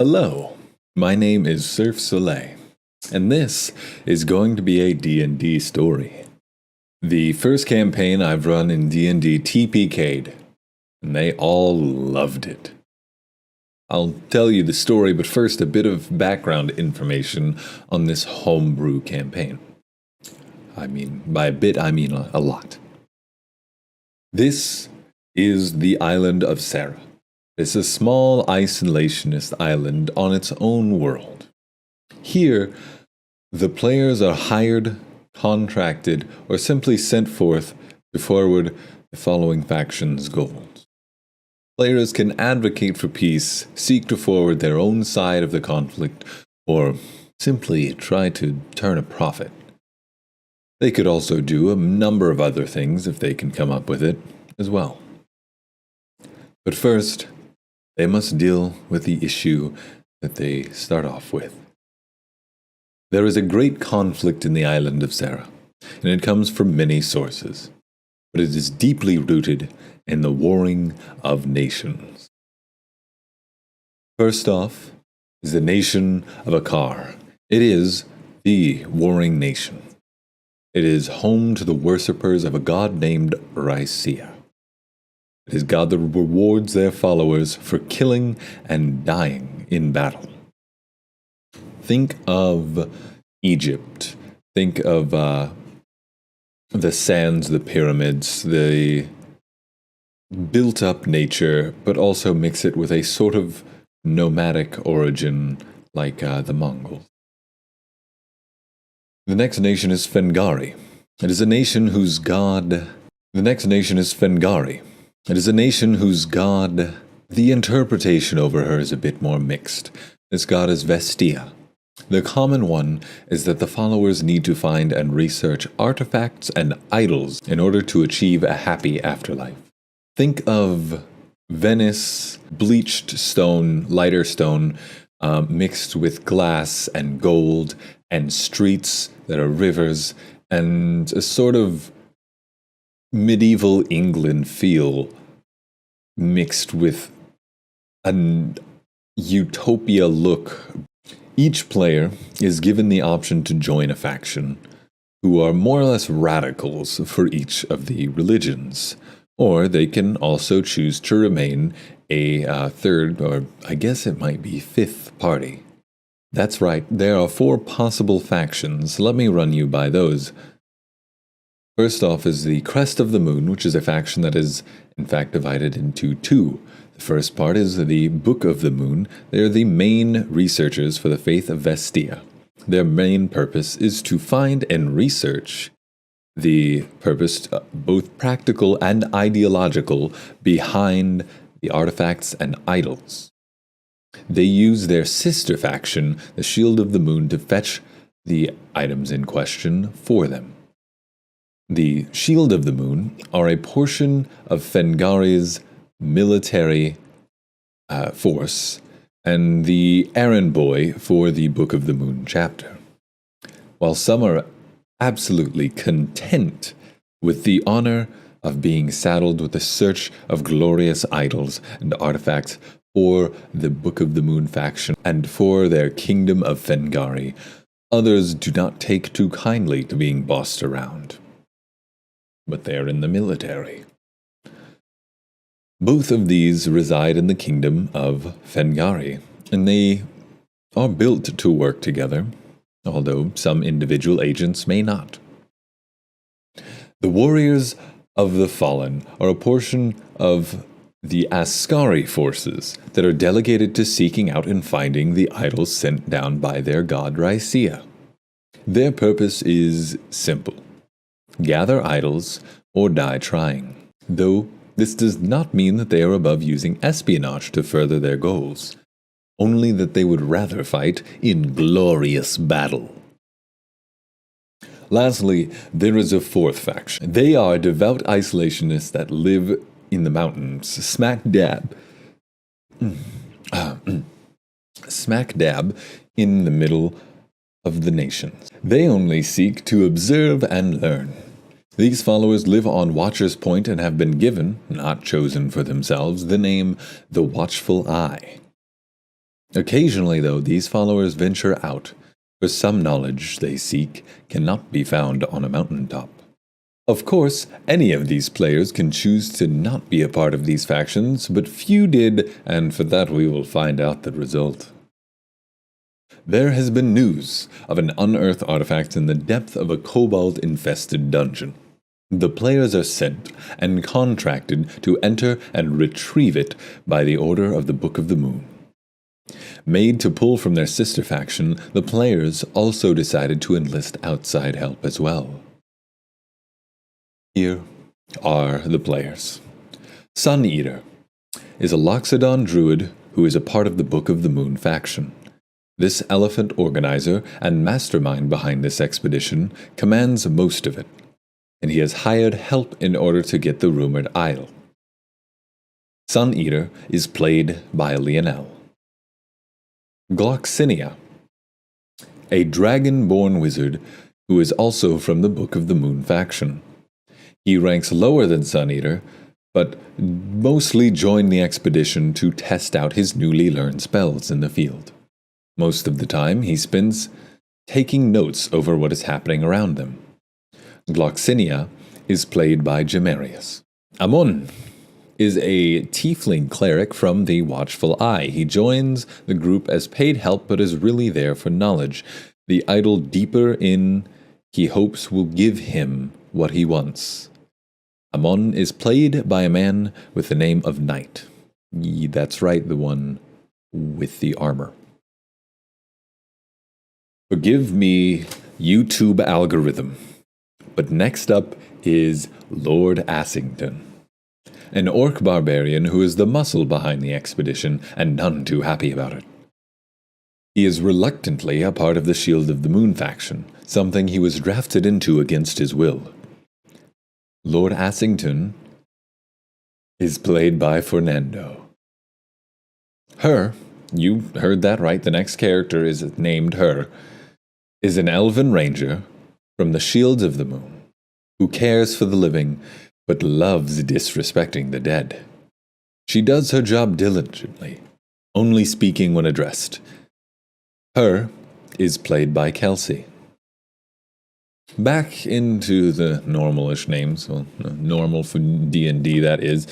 Hello, my name is Surf Soleil, and this is going to be a D&D story. The first campaign I've run in D&D TPK'd, and they all loved it. I'll tell you the story, but first a bit of background information on this homebrew campaign. By a bit, I mean a lot. This is the island of Sarah. It's a small isolationist island on its own world. Here, the players are hired, contracted, or simply sent forth to forward the following faction's goals. Players can advocate for peace, seek to forward their own side of the conflict, or simply try to turn a profit. They could also do a number of other things if they can come up with it as well. But first, they must deal with the issue that they start off with. There is a great conflict in the island of Sarah, and it comes from many sources, but it is deeply rooted in the warring of nations. First off is the nation of Akar. It is the warring nation. It is home to the worshippers of a god named Raisia. It is God that rewards their followers for killing and dying in battle. Think of Egypt. Think of the sands, the pyramids, the built-up nature, but also mix it with a sort of nomadic origin like the Mongols. The next nation is Fengari. It is a nation whose god... The interpretation over her is a bit more mixed. This god is Vestia. The common one is that the followers need to find and research artifacts and idols in order to achieve a happy afterlife. Think of Venice, bleached stone, lighter stone, mixed with glass and gold, and streets that are rivers, and a sort of medieval England feel mixed with an utopia look. Each player is given the option to join a faction who are more or less radicals for each of the religions, or they can also choose to remain a third, or I guess it might be fifth party. That's right, there are 4 possible factions. Let me run you by those. First off is the Crest of the Moon, which is a faction that is, in fact, divided into 2. The first part is the Book of the Moon. They are the main researchers for the faith of Vestia. Their main purpose is to find and research the purpose, both practical and ideological, behind the artifacts and idols. They use their sister faction, the Shield of the Moon, to fetch the items in question for them. The Shield of the Moon are a portion of Fengari's military force, and the errand boy for the Book of the Moon chapter. While some are absolutely content with the honor of being saddled with the search of glorious idols and artifacts for the Book of the Moon faction and for their kingdom of Fengari, others do not take too kindly to being bossed around. But they're in the military. Both of these reside in the kingdom of Fengari, and they are built to work together, although some individual agents may not. The Warriors of the Fallen are a portion of the Ascari forces that are delegated to seeking out and finding the idols sent down by their god Raisia. Their purpose is simple: gather idols or die trying, though this does not mean that they are above using espionage to further their goals, only that they would rather fight in glorious battle. Lastly, there is a 4th faction. They are devout isolationists that live in the mountains, smack dab in the middle of the nations. They only seek to observe and learn. These followers live on Watcher's Point and have been given, not chosen for themselves, the name the Watchful Eye. Occasionally, though, these followers venture out, for some knowledge they seek cannot be found on a mountaintop. Of course, any of these players can choose to not be a part of these factions, but few did, and for that we will find out the result. There has been news of an unearthed artifact in the depth of a kobold-infested dungeon. The players are sent and contracted to enter and retrieve it by the order of the Book of the Moon. Made to pull from their sister faction, the players also decided to enlist outside help as well. Here are the players. Sun Eater is a Loxodon druid who is a part of the Book of the Moon faction. This elephant organizer and mastermind behind this expedition commands most of it, and he has hired help in order to get the rumored idol. Sun Eater is played by Lionel. Gloxinia, a dragon-born wizard who is also from the Book of the Moon faction. He ranks lower than Sun Eater, but mostly joined the expedition to test out his newly learned spells in the field. Most of the time, he spends taking notes over what is happening around them. Gloxinia is played by Gemarius. Amon is a tiefling cleric from the Watchful Eye. He joins the group as paid help, but is really there for knowledge. The idol deeper in he hopes will give him what he wants. Amon is played by a man with the name of Knight. That's right, the one with the armor. Forgive me, YouTube algorithm. But next up is Lord Assington, an orc barbarian who is the muscle behind the expedition and none too happy about it. He is reluctantly a part of the Shield of the Moon faction, something he was drafted into against his will. Lord Assington is played by Fernando. Her, you heard that right, the next character is named Her, is an elven ranger from the Shields of the Moon, who cares for the living but loves disrespecting the dead. She does her job diligently, only speaking when addressed. Her is played by Kelsey. Back into the normalish names, well, normal for D&D that is.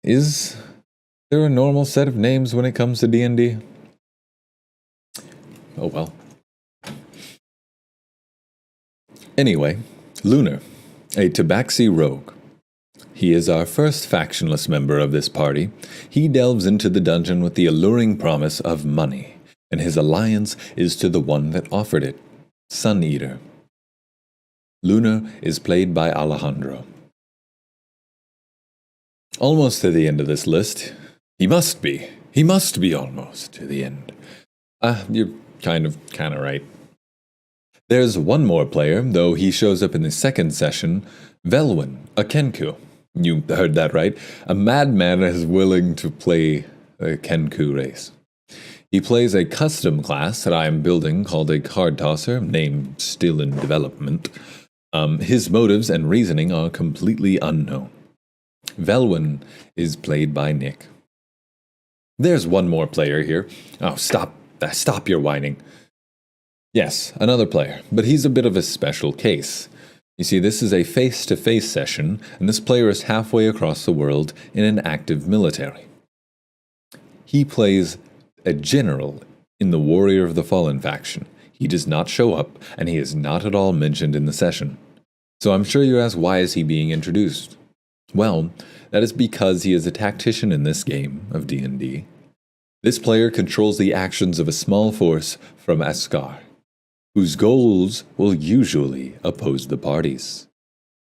Is there a normal set of names when it comes to D&D? Oh well. Anyway, Lunar, a Tabaxi rogue. He is our first factionless member of this party. He delves into the dungeon with the alluring promise of money, and his alliance is to the one that offered it, Sun Eater. Lunar is played by Alejandro. Almost to the end of this list. He must be almost to the end. You're kind of right. There's one more player, though he shows up in the second session, Velwyn, a Kenku. You heard that right. A madman is willing to play a Kenku race. He plays a custom class that I am building called a Card Tosser, name still in development. His motives and reasoning are completely unknown. Velwyn is played by Nick. There's one more player here. Oh, stop your whining. Yes, another player, but he's a bit of a special case. You see, this is a face-to-face session, and this player is halfway across the world in an active military. He plays a general in the Warrior of the Fallen faction. He does not show up, and he is not at all mentioned in the session. So I'm sure you ask, why is he being introduced? Well, that is because he is a tactician in this game of D&D. This player controls the actions of a small force from Askar, whose goals will usually oppose the parties.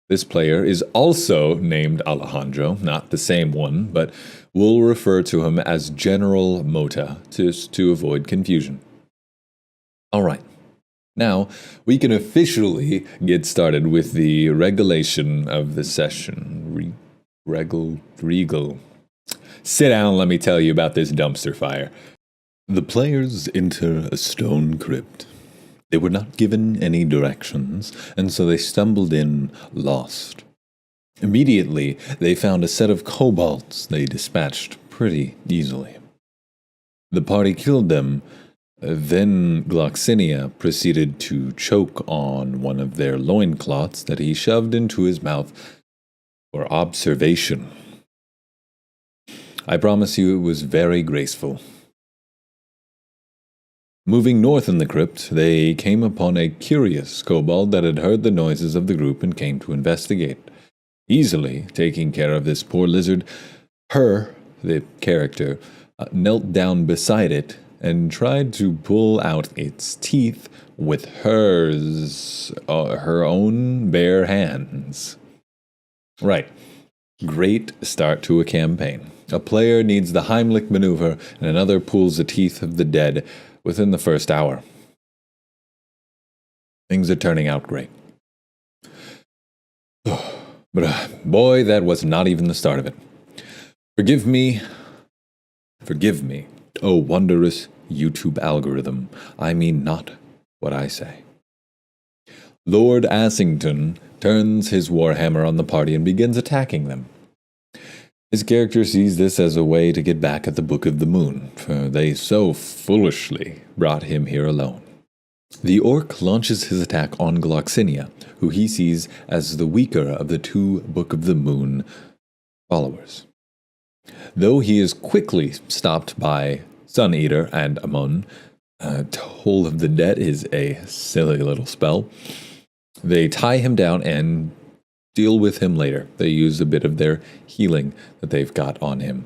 This player is also named Alejandro, not the same one, but we'll refer to him as General Mota to avoid confusion. Alright, now we can officially get started with the regulation of the session. Regal. Sit down and let me tell you about this dumpster fire. The players enter a stone crypt. They were not given any directions, and so they stumbled in lost. Immediately, they found a set of kobolds they dispatched pretty easily. The party killed them. Then Gloxinia proceeded to choke on one of their loincloths that he shoved into his mouth for observation. I promise you it was very graceful. Moving north in the crypt, they came upon a curious kobold that had heard the noises of the group and came to investigate. Easily taking care of this poor lizard, her, the character, knelt down beside it and tried to pull out its teeth with her own bare hands. Right. Great start to a campaign. A player needs the Heimlich maneuver, and another pulls the teeth of the dead within the first hour. Things are turning out great. But boy, that was not even the start of it. Forgive me, oh wondrous YouTube algorithm. I mean not what I say. Lord Assington turns his warhammer on the party and begins attacking them. His character sees this as a way to get back at the Book of the Moon, for they so foolishly brought him here alone. The orc launches his attack on Gloxinia, who he sees as the weaker of the two Book of the Moon followers. Though he is quickly stopped by Sun Eater and Amun, Toll of the Dead is a silly little spell. They tie him down and deal with him later. They use a bit of their healing that they've got on him.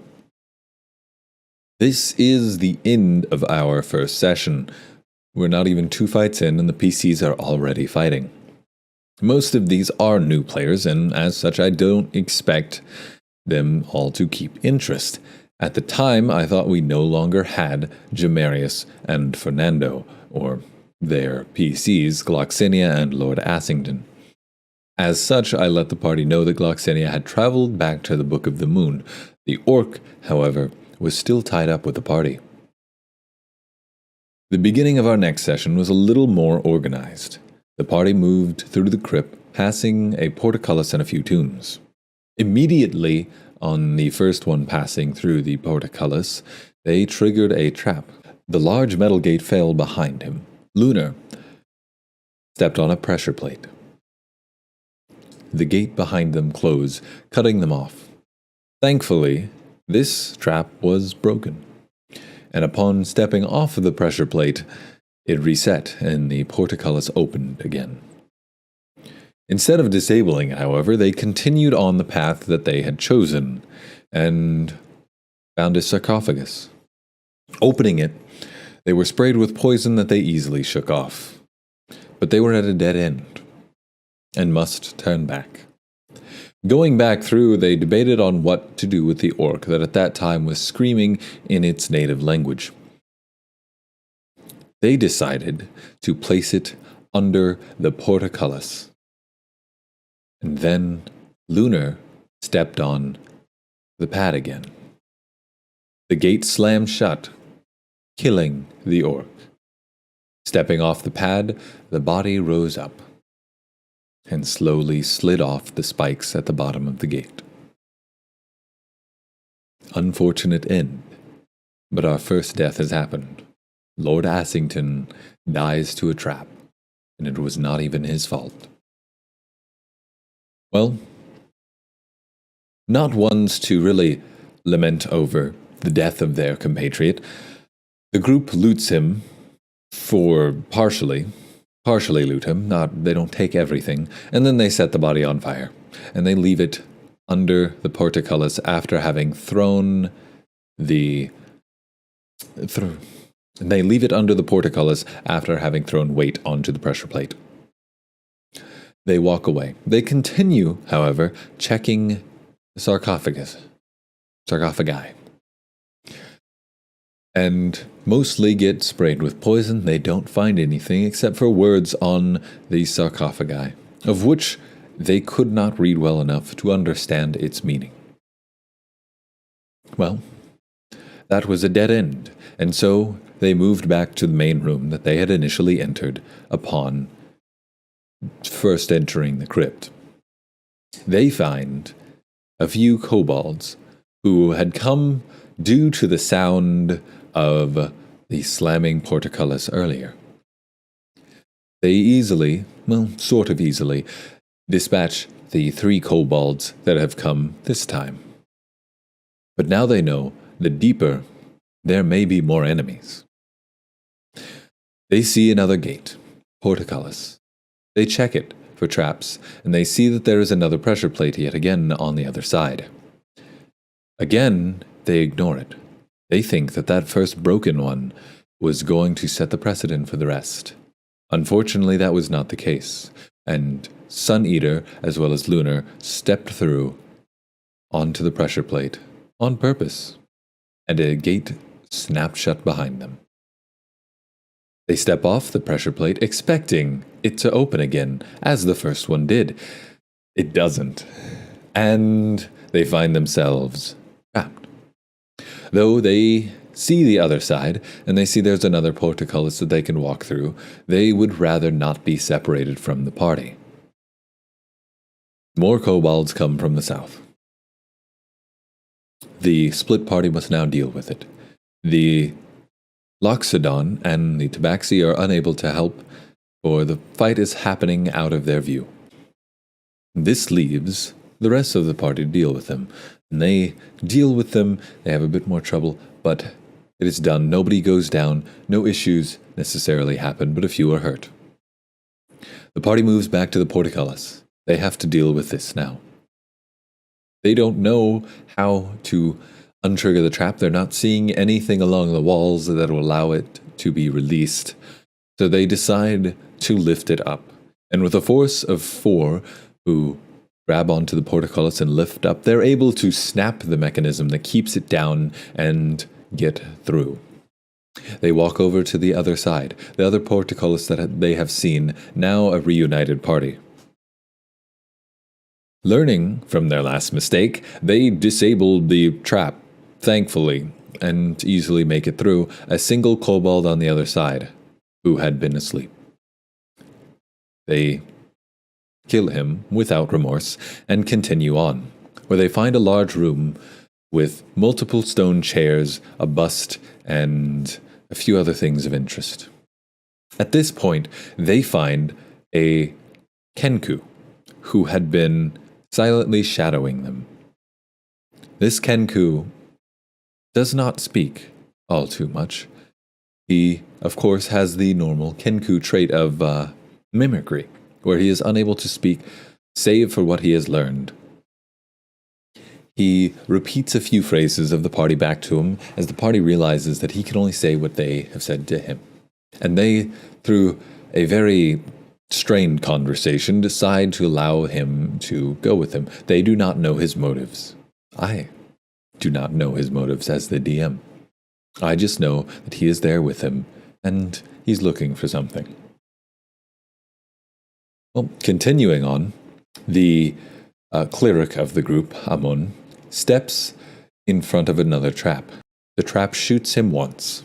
This is the end of our first session. We're not even 2 fights in and the PCs are already fighting. Most of these are new players, and as such I don't expect them all to keep interest. At the time, I thought we no longer had Jamarius and Fernando, or their PCs, Gloxinia and Lord Assington. As such, I let the party know that Gloxinia had traveled back to the Book of the Moon. The orc, however, was still tied up with the party. The beginning of our next session was a little more organized. The party moved through the crypt, passing a portcullis and a few tombs. Immediately on the first one passing through the portcullis, they triggered a trap. The large metal gate fell behind him. Lunar stepped on a pressure plate. The gate behind them closed, cutting them off. Thankfully, this trap was broken, and upon stepping off of the pressure plate, it reset and the portcullis opened again. Instead of disabling, however, they continued on the path that they had chosen and found a sarcophagus. Opening it, they were sprayed with poison that they easily shook off. But they were at a dead end and must turn back. Going back through, they debated on what to do with the orc that at that time was screaming in its native language. They decided to place it under the portcullis. And then Lunar stepped on the pad again. The gate slammed shut, killing the orc. Stepping off the pad, the body rose up and slowly slid off the spikes at the bottom of the gate. Unfortunate end, but our first death has happened. Lord Assington dies to a trap, and it was not even his fault. Well, not ones to really lament over the death of their compatriot, the group loots him for partially loot him, they don't take everything, and then they set the body on fire, and they leave it under the portcullis after having thrown weight onto the pressure plate. They walk away. They continue, however, checking the sarcophagi, and mostly get sprayed with poison. They don't find anything except for words on the sarcophagi, of which they could not read well enough to understand its meaning. Well, that was a dead end, and so they moved back to the main room that they had initially entered upon first entering the crypt. They find a few kobolds who had come due to the sound of the slamming portcullis earlier. They easily, well, sort of easily, dispatch the 3 kobolds that have come this time. But now they know that deeper, there may be more enemies. They see another gate, portcullis. They check it for traps, and they see that there is another pressure plate yet again on the other side. Again, they ignore it. They think that that first broken one was going to set the precedent for the rest. Unfortunately, that was not the case, and Sun Eater, as well as Lunar, stepped through onto the pressure plate on purpose, and a gate snapped shut behind them. They step off the pressure plate, expecting it to open again, as the first one did. It doesn't, and they find themselves trapped. Though they see the other side, and they see there's another portcullis that they can walk through, they would rather not be separated from the party. More kobolds come from the south. The split party must now deal with it. The Loxodon and the Tabaxi are unable to help, for the fight is happening out of their view. This leaves the rest of the party to deal with them. And they deal with them, they have a bit more trouble, but it is done. Nobody goes down, no issues necessarily happen, but a few are hurt. The party moves back to the portcullis. They have to deal with this now. They don't know how to untrigger the trap. They're not seeing anything along the walls that will allow it to be released. So they decide to lift it up. And with a force of 4 who grab onto the portcullis and lift up, they're able to snap the mechanism that keeps it down and get through. They walk over to the other side, the other portcullis that they have seen, now a reunited party. Learning from their last mistake, they disabled the trap, thankfully, and easily make it through, a single kobold on the other side, who had been asleep. They kill him without remorse and continue on, where they find a large room with multiple stone chairs, a bust, and a few other things of interest. At this point, they find a Kenku, who had been silently shadowing them. This Kenku does not speak all too much. He, of course, has the normal Kenku trait of mimicry, where he is unable to speak save for what he has learned. He repeats a few phrases of the party back to him as the party realizes that he can only say what they have said to him. And they, through a very strained conversation, decide to allow him to go with them. They do not know his motives. I do not know his motives as the DM. I just know that he is there with him, and he's looking for something. Well, continuing on, the cleric of the group, Amun, steps in front of another trap. The trap shoots him once,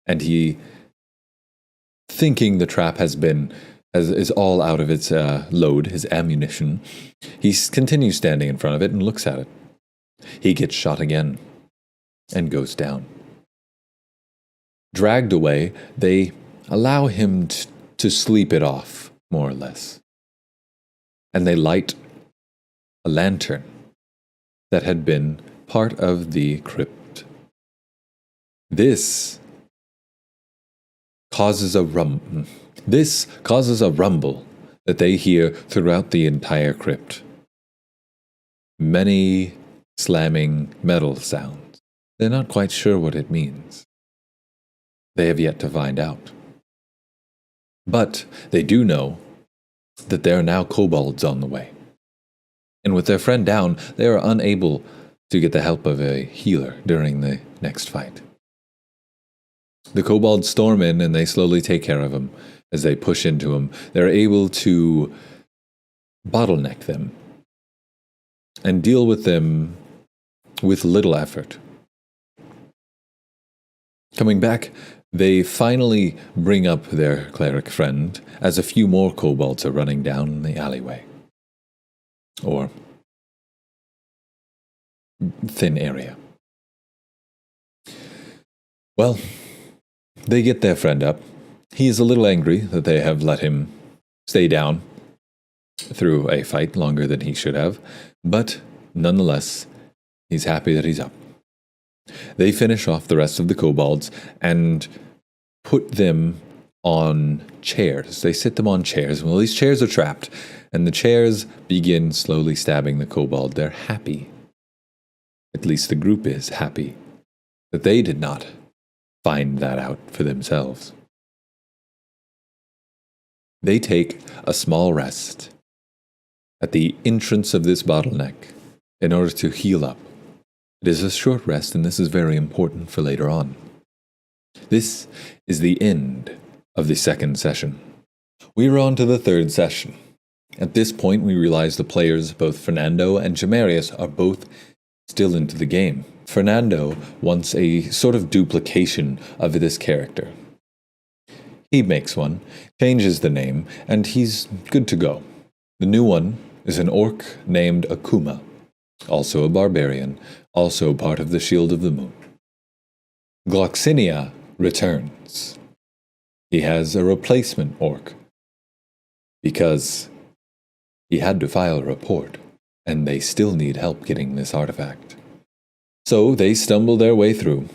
and he, thinking the trap is all out of its load, his ammunition, he continues standing in front of it and looks at it. He gets shot again and goes down. Dragged away, they allow him to sleep it off, more or less. And they light a lantern that had been part of the crypt. This causes a rumble that they hear throughout the entire crypt. Many slamming metal sounds. They're not quite sure what it means. They have yet to find out. But they do know that there are now kobolds on the way. And with their friend down, they are unable to get the help of a healer during the next fight. The kobolds storm in and they slowly take care of him. As they push into him, they're able to bottleneck them and deal with them with little effort. Coming back, they finally bring up their cleric friend as a few more kobolds are running down the alleyway. Or thin area. Well, they get their friend up. He is a little angry that they have let him stay down through a fight longer than he should have, but nonetheless, he's happy that he's up. They finish off the rest of the kobolds and put them on chairs. They sit them on chairs. Well, these chairs are trapped, and the chairs begin slowly stabbing the kobold. They're happy. At least the group is happy that they did not find that out for themselves. They take a small rest at the entrance of this bottleneck in order to heal up. It is a short rest, and this is very important for later on. This is the end of the second session. We are on to the third session. At this point, we realize the players, both Fernando and Jamarius, are both still into the game. Fernando wants a sort of duplication of this character. He makes one, changes the name, and he's good to go. The new one is an orc named Akuma, also a barbarian, also part of the Shield of the Moon. Gloxinia returns. He has a replacement orc because he had to file a report, and they still need help getting this artifact. So they stumble their way through.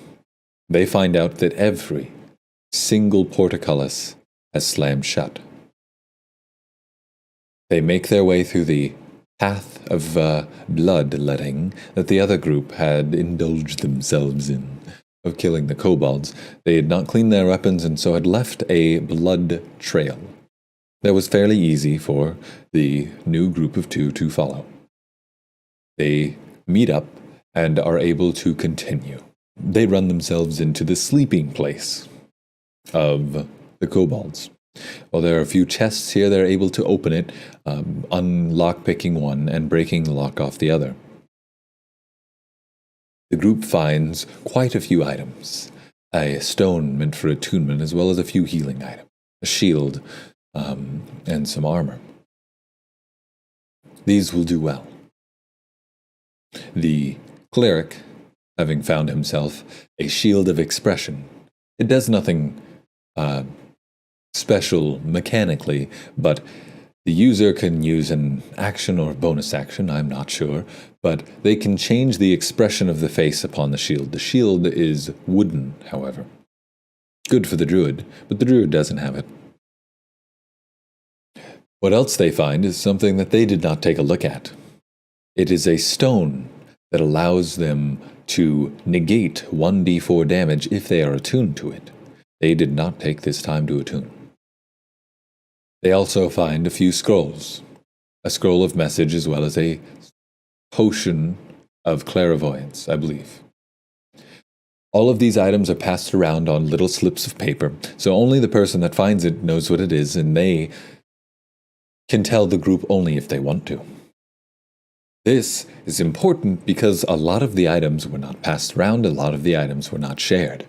They find out that every single portcullis has slammed shut. They make their way through the path of bloodletting that the other group had indulged themselves in, of killing the kobolds. They had not cleaned their weapons and so had left a blood trail that was fairly easy for the new group of two to follow. They meet up and are able to continue. They run themselves into the sleeping place of the kobolds. While there are a few chests here, they're able to open it, unlock-picking one and breaking the lock off the other. The group finds quite a few items. A stone meant for attunement, as well as a few healing items, a shield, and some armor. These will do well. The cleric, having found himself a shield of expression, it does nothing special mechanically, but the user can use an action or bonus action, I'm not sure, but they can change the expression of the face upon the shield. The shield is wooden, however. Good for the druid, but the druid doesn't have it. What else they find is something that they did not take a look at. It is a stone that allows them to negate 1d4 damage if they are attuned to it. They did not take this time to attune. They also find a few scrolls, a scroll of message as well as a potion of clairvoyance, I believe. All of these items are passed around on little slips of paper, so only the person that finds it knows what it is, and they can tell the group only if they want to. This is important because a lot of the items were not passed around, a lot of the items were not shared.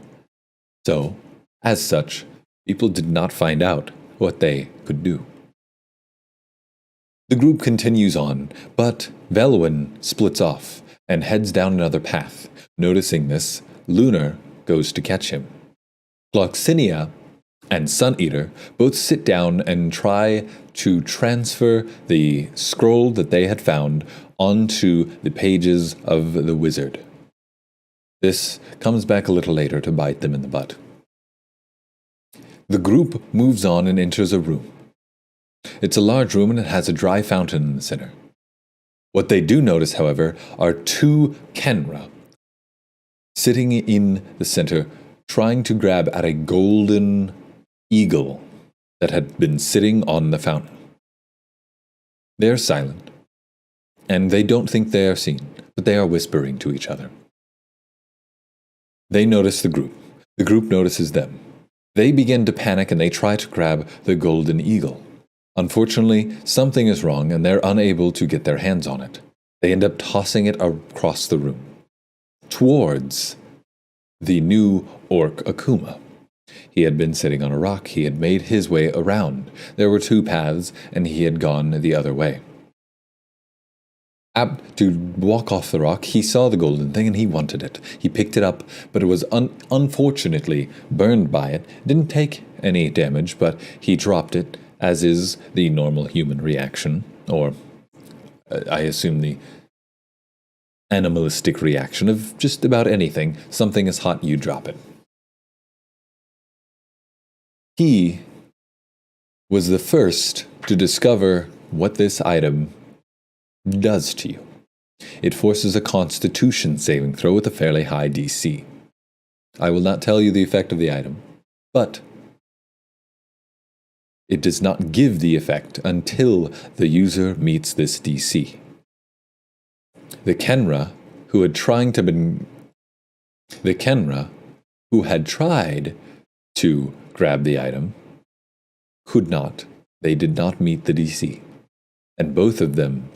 So, as such, people did not find out what they could do. The group continues on, but Velwyn splits off and heads down another path. Noticing this, Lunar goes to catch him. Gloxinia and Sun Eater both sit down and try to transfer the scroll that they had found onto the pages of the wizard. This comes back a little later to bite them in the butt. The group moves on and enters a room. It's a large room and it has a dry fountain in the center. What they do notice, however, are two Kenra sitting in the center, trying to grab at a golden eagle that had been sitting on the fountain. They're silent, and they don't think they are seen, but they are whispering to each other. They notice the group. The group notices them. They begin to panic and they try to grab the golden eagle. Unfortunately, something is wrong and they're unable to get their hands on it. They end up tossing it across the room, towards the new orc Akuma. He had been sitting on a rock. He had made his way around. There were two paths, and he had gone the other way. to walk off the rock, he saw the golden thing and he wanted it. He picked it up, but it was unfortunately burned by it. Didn't take any damage, but he dropped it, as is the normal human reaction, or I assume the animalistic reaction of just about anything. Something is hot, you drop it. He was the first to discover what this item does to you. It forces a Constitution saving throw with a fairly high DC. I will not tell you the effect of the item, but it does not give the effect until the user meets this DC. The Kenra who had tried to grab the item could not. They did not meet the DC, and both of them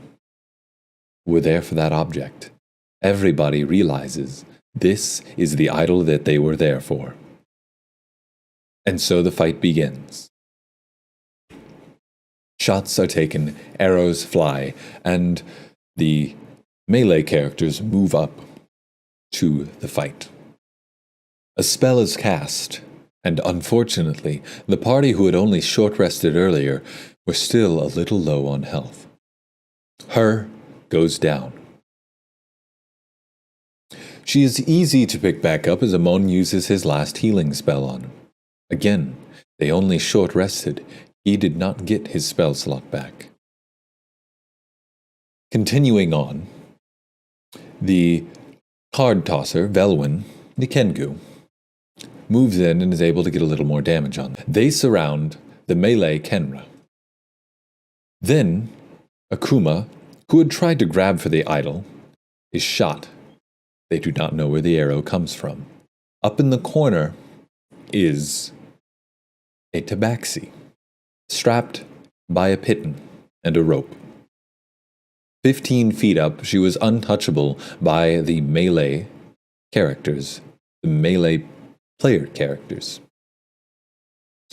were there for that object. Everybody realizes this is the idol that they were there for. And so the fight begins. Shots are taken, arrows fly, and the melee characters move up to the fight. A spell is cast, and unfortunately, the party who had only short-rested earlier were still a little low on health. Her goes down. She is easy to pick back up as Amon uses his last healing spell on him. Again, they only short-rested. He did not get his spell slot back. Continuing on, the card tosser, Velwyn, the Kengu, moves in and is able to get a little more damage on them. They surround the melee Kenra. Then, Akuma, who had tried to grab for the idol, is shot. They do not know where the arrow comes from. Up in the corner is a tabaxi, strapped by a piton and a rope. 15 feet up, she was untouchable by the melee characters, the melee player characters.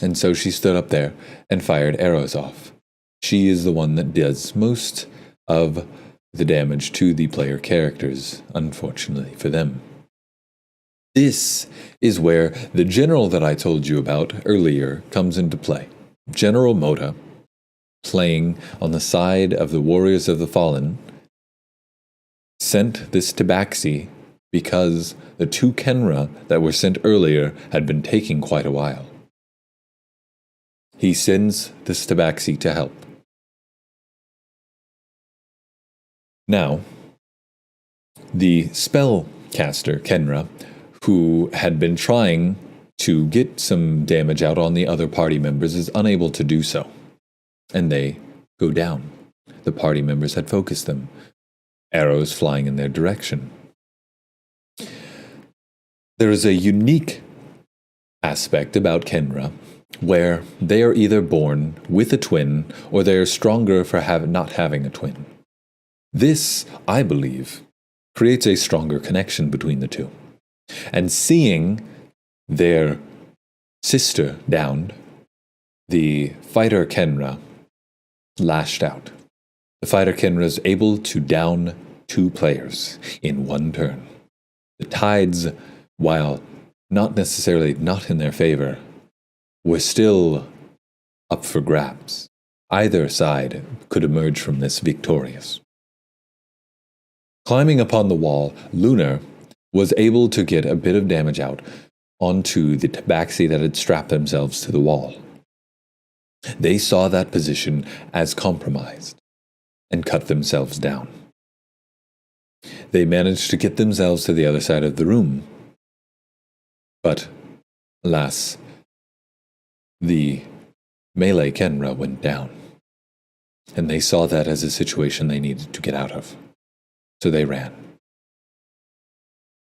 And so she stood up there and fired arrows off. She is the one that does most of the damage to the player characters, unfortunately for them. This is where the general that I told you about earlier comes into play. General Mota, playing on the side of the Warriors of the Fallen, sent this tabaxi because the two Kenra that were sent earlier had been taking quite a while. He sends this tabaxi to help. Now, the spellcaster, Kenra, who had been trying to get some damage out on the other party members, is unable to do so, and they go down. The party members had focused them, arrows flying in their direction. There is a unique aspect about Kenra, where they are either born with a twin, or they are stronger for not having a twin. This, I believe, creates a stronger connection between the two. And seeing their sister downed, the fighter Kenra lashed out. The fighter Kenra is able to down 2 players in one turn. The tides, while not necessarily not in their favor, were still up for grabs. Either side could emerge from this victorious. Climbing upon the wall, Lunar was able to get a bit of damage out onto the tabaxi that had strapped themselves to the wall. They saw that position as compromised and cut themselves down. They managed to get themselves to the other side of the room, but, alas, the melee Kenra went down, and they saw that as a situation they needed to get out of. So they ran.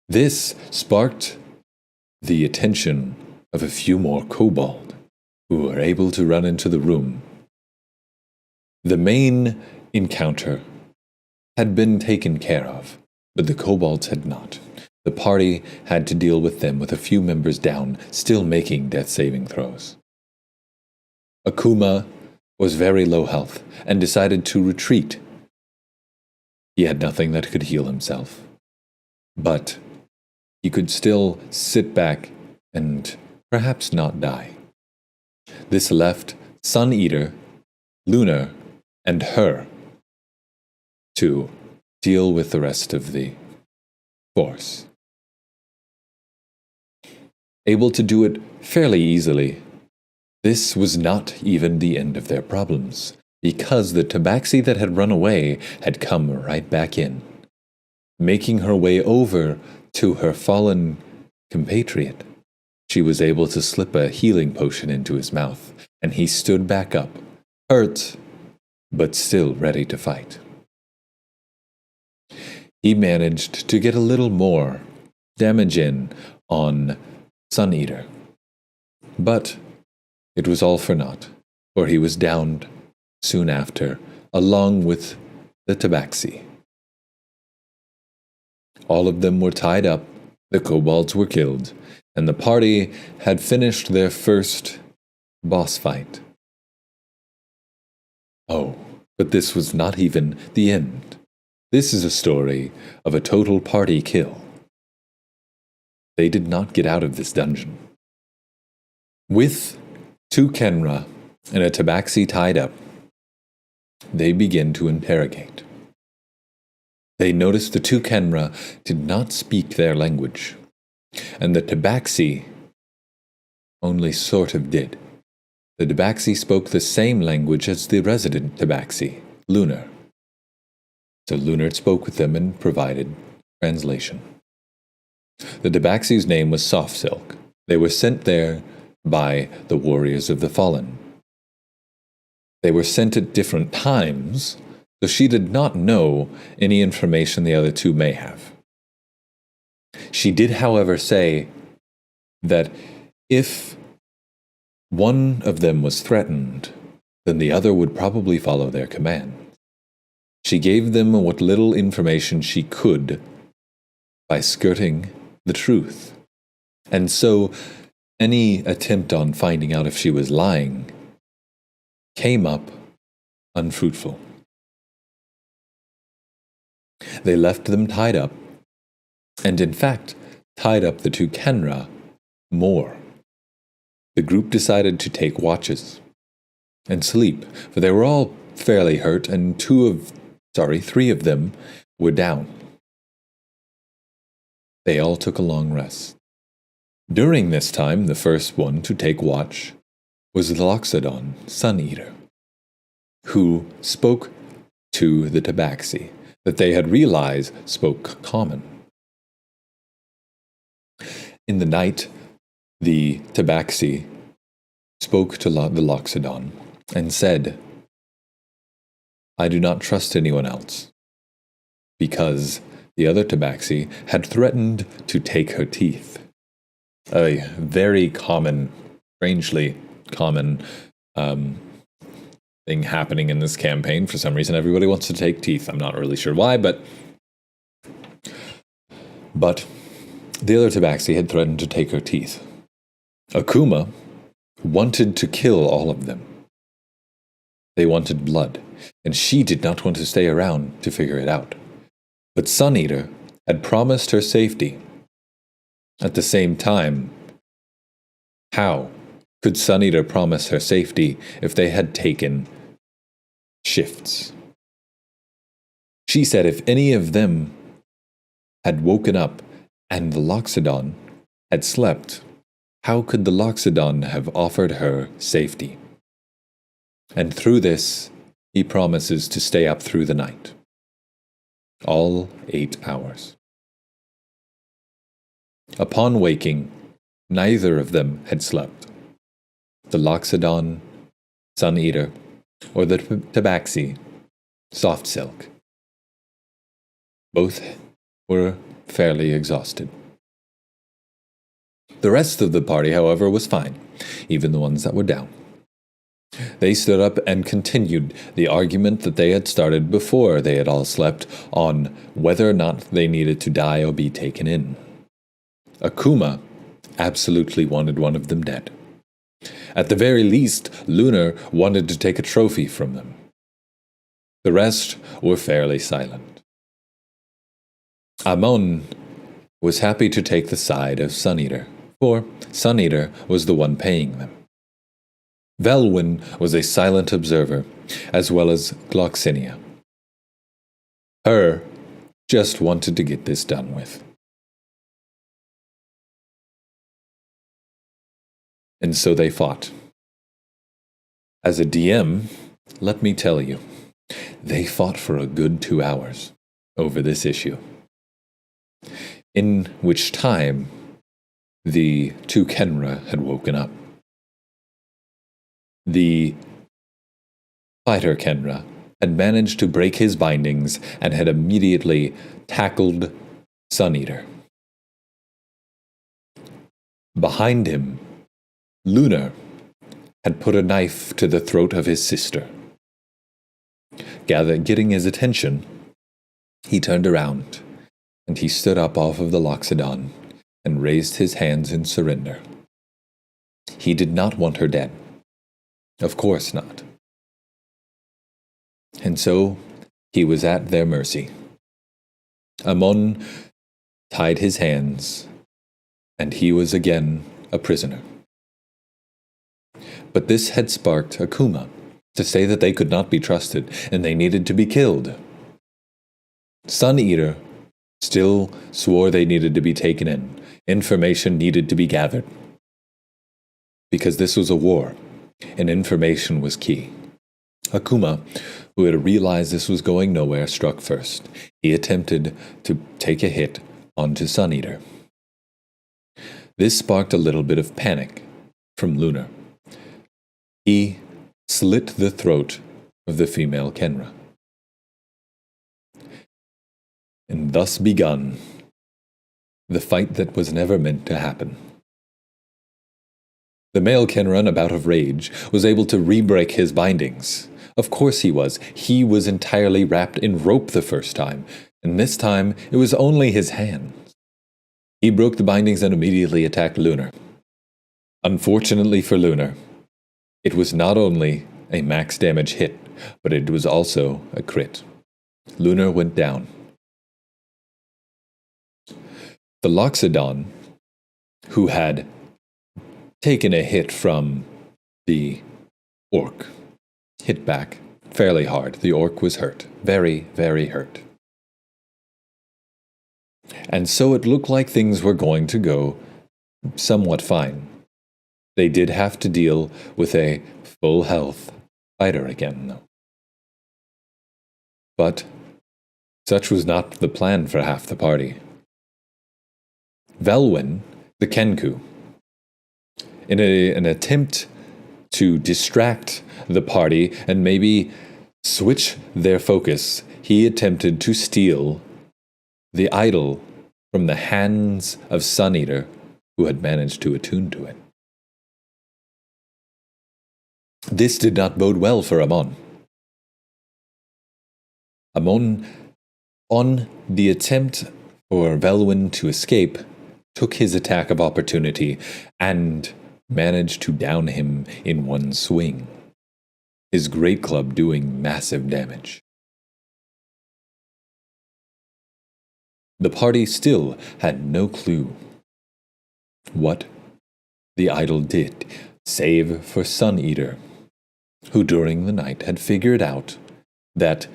This sparked the attention of a few more kobold who were able to run into the room. The main encounter had been taken care of, but the kobolds had not. The party had to deal with them with a few members down, still making death saving throws. Akuma was very low health and decided to retreat. He had nothing that could heal himself. But he could still sit back and perhaps not die. This left Sun Eater, Lunar, and her to deal with the rest of the force. Able to do it fairly easily, this was not even the end of their problems, because the tabaxi that had run away had come right back in, making her way over to her fallen compatriot. She was able to slip a healing potion into his mouth, and he stood back up, hurt, but still ready to fight. He managed to get a little more damage in on Sun Eater, but it was all for naught, for he was downed soon after, along with the tabaxi. All of them were tied up, the kobolds were killed, and the party had finished their first boss fight. Oh, but this was not even the end. This is a story of a total party kill. They did not get out of this dungeon. With 2 Kenra and a tabaxi tied up, they begin to interrogate. They noticed the 2 Kenra did not speak their language, and the tabaxi only sort of did. The tabaxi spoke the same language as the resident tabaxi, Lunar. So Lunar spoke with them and provided translation. The tabaxi's name was Soft Silk. They were sent there by the Warriors of the Fallen. They were sent at different times, so she did not know any information the other 2 may have. She did, however, say that if one of them was threatened, then the other would probably follow their command. She gave them what little information she could by skirting the truth. And so any attempt on finding out if she was lying came up unfruitful. They left them tied up, and in fact tied up the 2 Kenra more. The group decided to take watches and sleep, for they were all fairly hurt, and 3 of them were down. They all took a long rest. During this time, the first one to take watch was the Loxodon, Sun Eater, who spoke to the tabaxi that they had realized spoke common. In the night, the tabaxi spoke to the Loxodon and said, "I do not trust anyone else," because the other tabaxi had threatened to take her teeth. A very common, strangely common thing happening in this campaign. For some reason, everybody wants to take teeth. I'm not really sure why, but the other tabaxi had threatened to take her teeth. Akuma wanted to kill all of them. They wanted blood, and she did not want to stay around to figure it out. But Sun Eater had promised her safety. At the same time, how could Sun Eater promise her safety if they had taken shifts? She said if any of them had woken up and the Loxodon had slept, how could the Loxodon have offered her safety? And through this, he promises to stay up through the night. All 8 hours. Upon waking, neither of them had slept. The Loxodon, Sun Eater, or the tabaxi, Soft Silk. Both were fairly exhausted. The rest of the party, however, was fine, even the ones that were down. They stood up and continued the argument that they had started before they had all slept on whether or not they needed to die or be taken in. Akuma absolutely wanted one of them dead. At the very least, Lunar wanted to take a trophy from them. The rest were fairly silent. Amon was happy to take the side of Sun Eater, for Sun Eater was the one paying them. Velwyn was a silent observer, as well as Gloxinia. Her just wanted to get this done with. And so they fought. As a DM, let me tell you, they fought for a good 2 hours over this issue, in which time the two Kenra had woken up. The fighter Kenra had managed to break his bindings and had immediately tackled Sun Eater. Behind him, Lunar had put a knife to the throat of his sister. Getting his attention, he turned around, and he stood up off of the Loxodon and raised his hands in surrender. He did not want her dead. Of course not. And so he was at their mercy. Amon tied his hands, and he was again a prisoner. But this had sparked Akuma to say that they could not be trusted and they needed to be killed. Sun Eater still swore they needed to be taken in. Information needed to be gathered. Because this was a war, and information was key. Akuma, who had realized this was going nowhere, struck first. He attempted to take a hit onto Sun Eater. This sparked a little bit of panic from Lunar. He slit the throat of the female Kenra. And thus begun the fight that was never meant to happen. The male Kenra, in a bout of rage, was able to re-break his bindings. Of course he was. He was entirely wrapped in rope the first time, and this time it was only his hands. He broke the bindings and immediately attacked Lunar. Unfortunately for Lunar, it was not only a max damage hit, but it was also a crit. Lunar went down. The Loxodon, who had taken a hit from the orc, hit back fairly hard. The orc was hurt. Very, very hurt. And so it looked like things were going to go somewhat fine. They did have to deal with a full health fighter again, though. But such was not the plan for half the party. Velwyn, the Kenku, in an attempt to distract the party and maybe switch their focus, he attempted to steal the idol from the hands of Sun Eater, who had managed to attune to it. This did not bode well for Amon. Amon, on the attempt for Velwyn to escape, took his attack of opportunity and managed to down him in one swing, his great club doing massive damage. The party still had no clue what the idol did, save for Sun Eater, who during the night had figured out that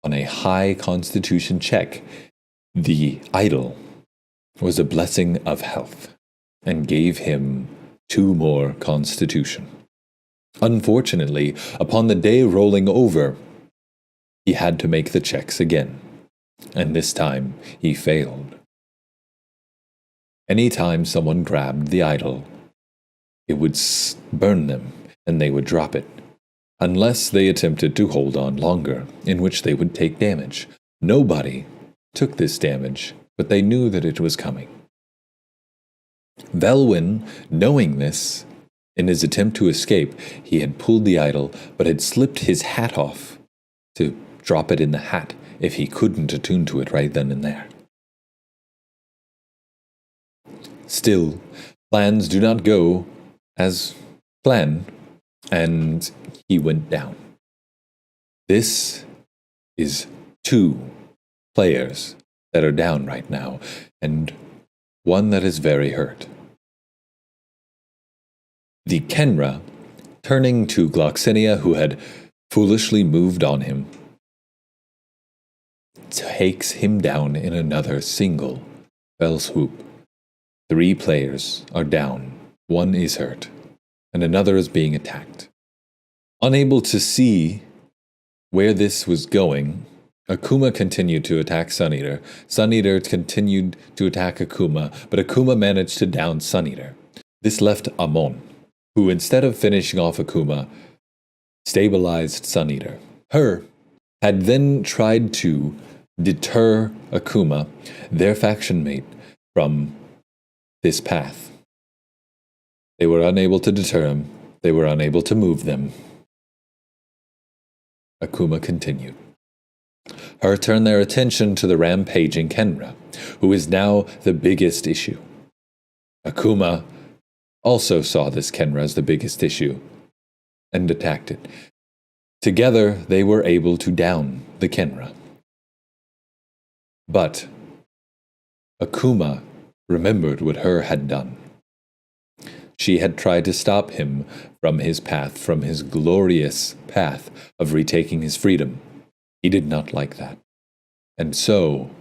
on a high constitution check, the idol was a blessing of health and gave him 2 more constitution. Unfortunately, upon the day rolling over, he had to make the checks again, and this time he failed. Any time someone grabbed the idol, it would burn them and they would drop it, unless they attempted to hold on longer, in which they would take damage. Nobody took this damage, but they knew that it was coming. Velwyn, knowing this, in his attempt to escape, he had pulled the idol, but had slipped his hat off to drop it in the hat if he couldn't attune to it right then and there. Still, plans do not go as planned, and he went down. This is 2 players that are down right now, and one that is very hurt. The Kenra, turning to Gloxinia, who had foolishly moved on him, takes him down in another single fell swoop. 3 players are down, 1 is hurt, and another is being attacked. Unable to see where this was going, Akuma continued to attack Suneater. Suneater continued to attack Akuma, but Akuma managed to down Suneater. This left Amon, who instead of finishing off Akuma, stabilized Suneater. Her had then tried to deter Akuma, their faction mate, from this path. They were unable to deter him. They were unable to move them. Akuma continued. Her turned their attention to the rampaging Kenra, who is now the biggest issue. Akuma also saw this Kenra as the biggest issue and attacked it. Together, they were able to down the Kenra. But Akuma remembered what Her had done. She had tried to stop him from his path, from his glorious path of retaking his freedom. He did not like that. And so,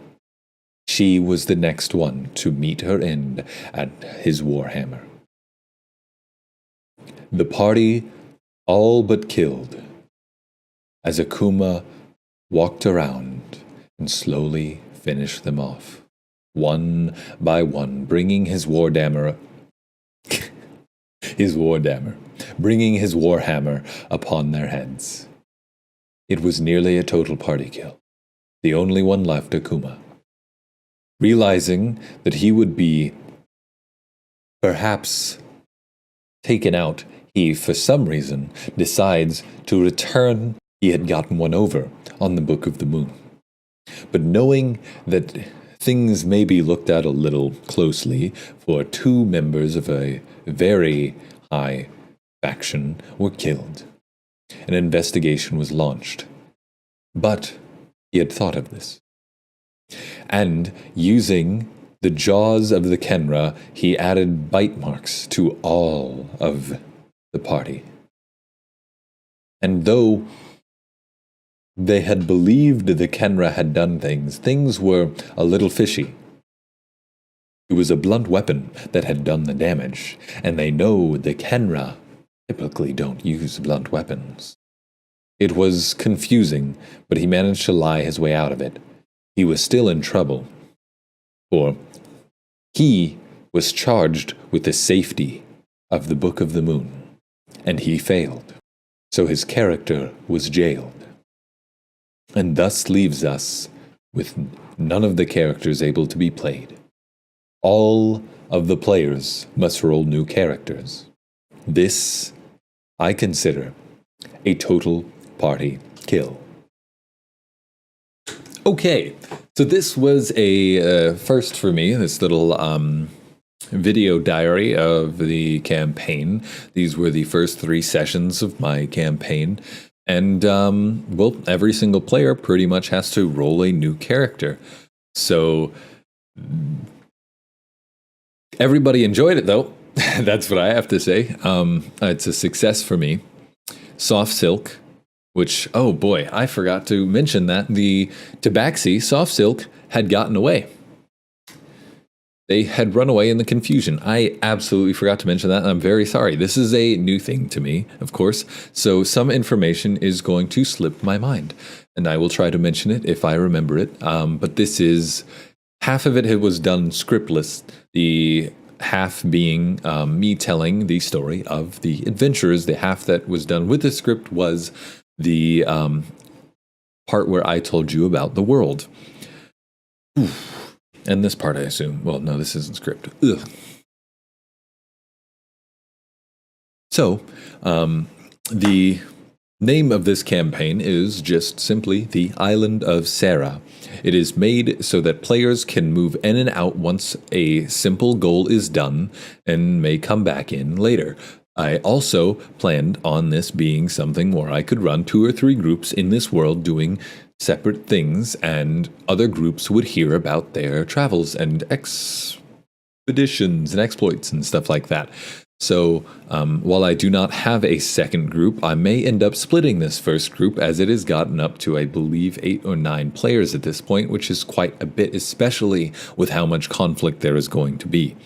she was the next one to meet her end at his Warhammer. The party all but killed as Akuma walked around and slowly finished them off, one by one, bringing his Warhammer upon their heads. It was nearly a total party kill. The only one left, Akuma. Realizing that he would be perhaps taken out, he, for some reason, decides to return. He had gotten one over on the Book of the Moon. But knowing that things may be looked at a little closely, for 2 members of a very high faction were killed. An investigation was launched. But he had thought of this. And using the jaws of the Kenra, he added bite marks to all of the party. And though they had believed the Kenra had done things, things were a little fishy. It was a blunt weapon that had done the damage, and they know the Kenra typically don't use blunt weapons. It was confusing, but he managed to lie his way out of it. He was still in trouble, for he was charged with the safety of the Book of the Moon, and he failed. So his character was jailed. And thus leaves us with none of the characters able to be played. All of the players must roll new characters. This, I consider, a total party kill. Okay, so this was a first for me, this little video diary of the campaign. These were the first 3 sessions of my campaign. And, well, every single player pretty much has to roll a new character. So, everybody enjoyed it, though. That's what I have to say. It's a success for me. Soft Silk, which, oh boy, I forgot to mention that. The Tabaxi, Soft Silk, had gotten away. They had run away in the confusion. I absolutely forgot to mention that, and I'm very sorry. This is a new thing to me, of course, so some information is going to slip my mind, and I will try to mention it if I remember it. But this is, half of it was done scriptless, the half being me telling the story of the adventurers. The half that was done with the script was the part where I told you about the world. Oof. And this part, I assume. Well, no, this isn't script. Ugh. So, the name of this campaign is just simply The Island of Sarah. It is made so that players can move in and out once a simple goal is done and may come back in later. I also planned on this being something where I could run 2 or 3 groups in this world doing separate things, and other groups would hear about their travels and expeditions and exploits and stuff like that. So while I do not have a second group, I may end up splitting this first group, as it has gotten up to, I believe, 8 or 9 players at this point, which is quite a bit, especially with how much conflict there is going to be.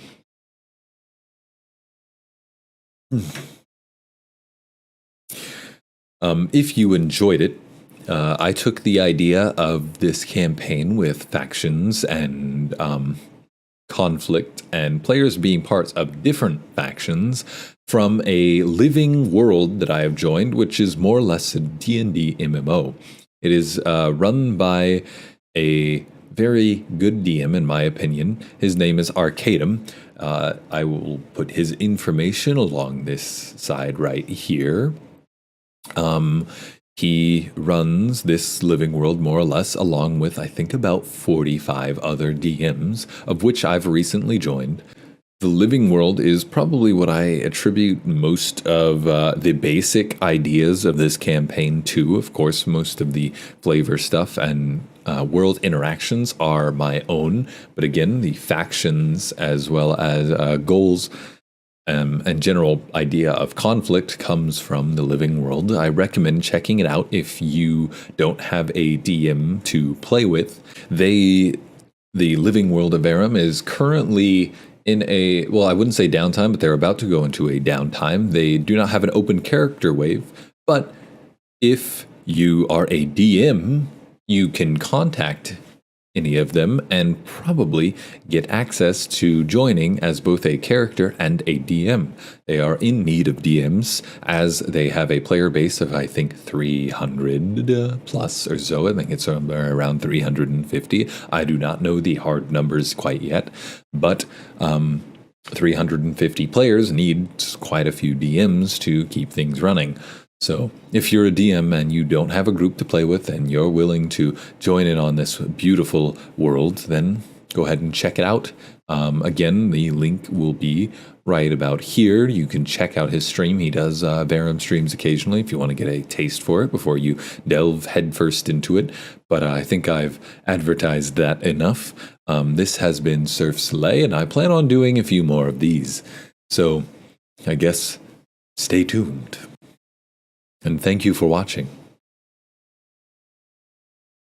If you enjoyed it, I took the idea of this campaign with factions and conflict and players being parts of different factions from a living world that I have joined, which is more or less a D&D MMO. It is run by a very good DM, in my opinion. His name is Arcadum. I will put his information along this side right here. He runs this living world more or less along with, I think, about 45 other DMs, of which I've recently joined. The living world is probably what I attribute most of the basic ideas of this campaign to. Of course, most of the flavor stuff and world interactions are my own, but again, the factions as well as goals and general idea of conflict comes from the living world. I recommend checking it out if you don't have a DM to play with. The living world of Aram is currently in a, well, I wouldn't say downtime, but they're about to go into a downtime. They do not have an open character wave, but if you are a DM, you can contact any of them and probably get access to joining as both a character and a DM. They are in need of DMs as they have a player base of, I think, 300 plus or so. I think it's somewhere around 350. I do not know the hard numbers quite yet, but 350 players need quite a few DMs to keep things running. So if you're a DM and you don't have a group to play with and you're willing to join in on this beautiful world, then go ahead and check it out. Again, the link will be right about here. You can check out his stream. He does Verum streams occasionally if you want to get a taste for it before you delve headfirst into it. But I think I've advertised that enough. This has been Surf Slay, and I plan on doing a few more of these. So I guess stay tuned. And thank you for watching.